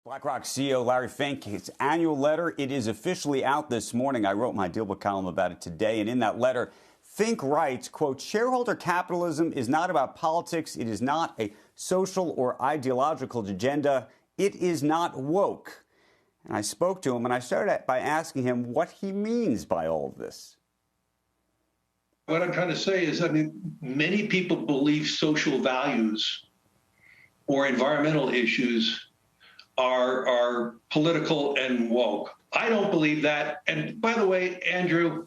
BlackRock CEO Larry Fink, his annual letter, it is officially out this morning. I wrote my Deal Book column about it today, and in that letter, Fink writes, quote, shareholder capitalism is not about politics. It is not a social or ideological agenda. It is not woke. And I spoke to him, and I started by asking him what he means by all of this. What I'm trying to say is, many people believe social values or environmental issues are political and woke. I don't believe that. And by the way, Andrew,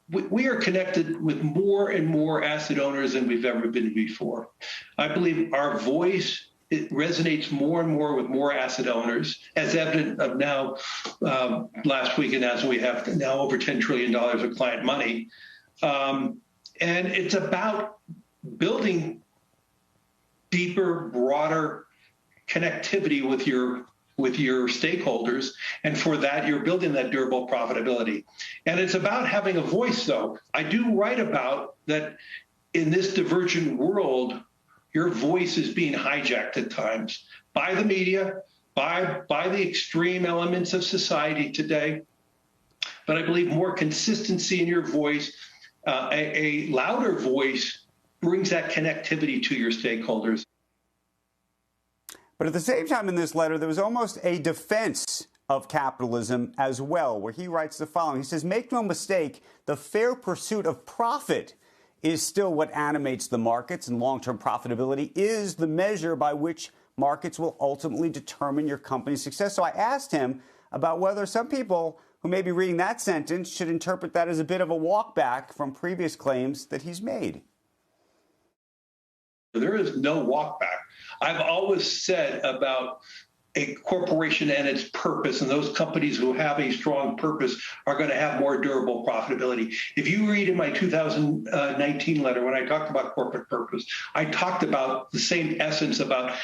we are connected with more and more asset owners than we've ever been before. I believe our voice, it resonates more and more with more asset owners, as evident of now last week announced we have now over $10 trillion of client money. And it's about building deeper, broader connectivity with your stakeholders, and for that you're building that durable profitability. And it's about having a voice, though. I do write about that in this divergent world, your voice is being hijacked at times by the media, by the extreme elements of society today. But I believe more consistency in your voice, a louder voice, brings that connectivity to your stakeholders. But at the same time in this letter, there was almost a defense of capitalism as well, where he writes the following. He says, make no mistake, the fair pursuit of profit is still what animates the markets, and long-term profitability is the measure by which markets will ultimately determine your company's success. So I asked him about whether some people who may be reading that sentence should interpret that as a bit of a walk back from previous claims that he's made. There is no walk back. I've always said about a corporation and its purpose, and those companies who have a strong purpose are going to have more durable profitability. If you read in my 2019 letter, when I talked about corporate purpose, I talked about the same essence about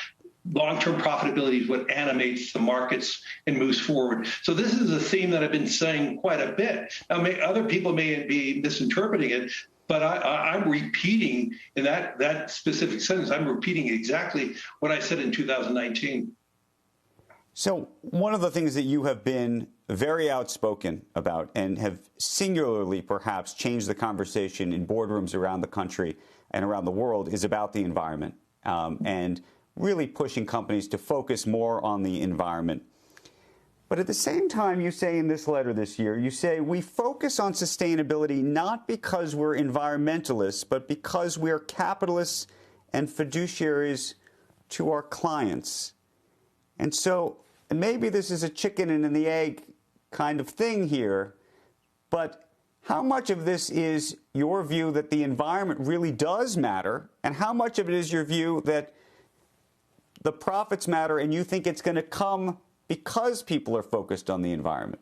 long-term profitability is what animates the markets and moves forward. So this is a theme that I've been saying quite a bit. Now, other people may be misinterpreting it, but I'm repeating in that specific sentence, I'm repeating exactly what I said in 2019. So one of the things that you have been very outspoken about and have singularly perhaps changed the conversation in boardrooms around the country and around the world is about the environment and really pushing companies to focus more on the environment. But at the same time, you say in this letter this year, you say, we focus on sustainability not because we're environmentalists, but because we're capitalists and fiduciaries to our clients. And so maybe this is a chicken and the egg kind of thing here, but how much of this is your view that the environment really does matter, and how much of it is your view that the profits matter and you think it's going to come because people are focused on the environment?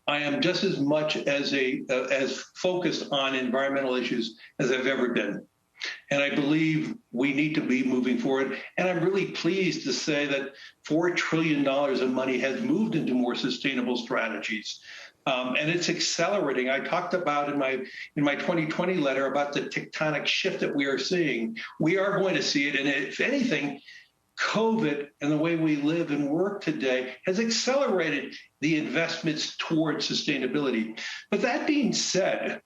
I am just as much as focused on environmental issues as I've ever been. And I believe we need to be moving forward. And I'm really pleased to say that $4 trillion of money has moved into more sustainable strategies. And it's accelerating. I talked about in my 2020 letter about the tectonic shift that we are seeing. We are going to see it. And if anything, COVID and the way we live and work today has accelerated the investments towards sustainability. But that being said,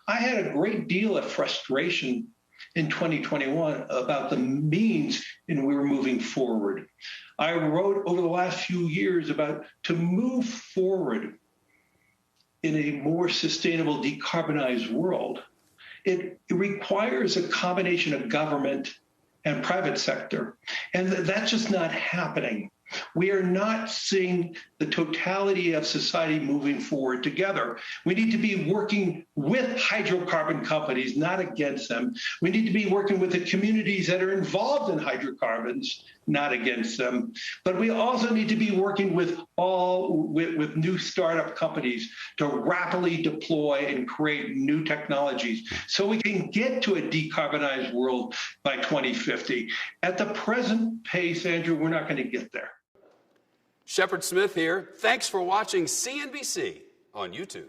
I had a great deal of frustration in 2021 about the means in we were moving forward. I wrote over the last few years about to move forward in a more sustainable, decarbonized world. It requires a combination of government and private sector. And that's just not happening. We are not seeing the totality of society moving forward together. We need to be working with hydrocarbon companies, not against them. We need to be working with the communities that are involved in hydrocarbons, not against them. But we also need to be working with new startup companies to rapidly deploy and create new technologies so we can get to a decarbonized world by 2050. At the present pace, Andrew, we're not going to get there. Shepard Smith here. Thanks for watching CNBC on YouTube.